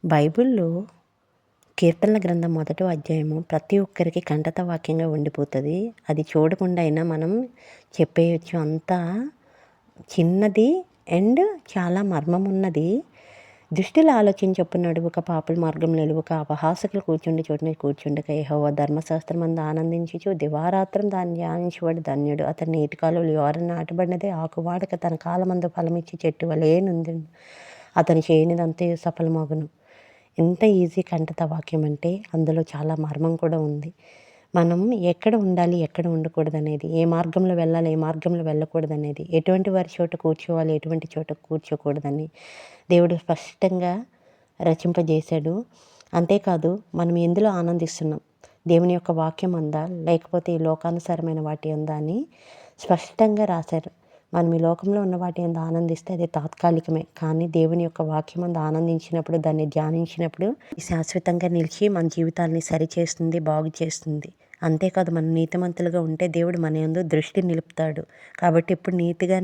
బైబిల్లో కీర్తనల గ్రంథం 1వ అధ్యాయము ప్రతి ఒక్కరికి కంటత వాక్యంగా ఉండిపోతుంది. అది చూడకుండా అయినా మనం చెప్పేయచ్చు. అంత చిన్నది అండ్ చాలా మర్మం ఉన్నది. దుష్టుల ఆలోచించొప్పు నడువక, పాపుల మార్గం నిలువక, అపహాసకులు కూర్చుండి చోటుని కూర్చుండక, యెహోవా ధర్మశాస్త్రమందు ఆనందించుచు దివారాత్రం దాన్ని ధ్యానించువాడు ధన్యుడు. అతని నీటి కాలువలు ఎవరన్నా నాటబడినదే, ఆకువాడక తన కాలమందు ఫలమిచ్చి చెట్టు వలె నుండును. అతను చేయనిదంతా సఫలమగును. ఎంత ఈజీ కంటత వాక్యం అంటే అందులో చాలా మర్మం కూడా ఉంది. మనం ఎక్కడ ఉండాలి, ఎక్కడ ఉండకూడదు అనేది, ఏ మార్గంలో వెళ్ళాలి, ఏ మార్గంలో వెళ్ళకూడదనేది, ఎటువంటి వారి చోట కూర్చోవాలి, ఎటువంటి చోట కూర్చోకూడదని దేవుడు స్పష్టంగా రచింపజేశాడు. అంతేకాదు మనం ఎందులో ఆనందిస్తున్నాం, దేవుని యొక్క వాక్యం ఉందా లేకపోతే ఈ లోకానుసారమైన వాటి ఉందా అని స్పష్టంగా రాశారు. మనం ఈ లోకంలో ఉన్న వాటి అందు ఆనందిస్తే అది తాత్కాలికమే, కానీ దేవుని యొక్క వాక్యం అందు ఆనందించినప్పుడు, దాన్ని ధ్యానించినప్పుడు శాశ్వతంగా నిలిచి మన జీవితాన్ని సరిచేస్తుంది, బాగు చేస్తుంది. అంతేకాదు మనం నీతిమంతులుగా ఉంటే దేవుడు మన యందు దృష్టి నిలుపుతాడు. కాబట్టి ఇప్పుడు నీతిగా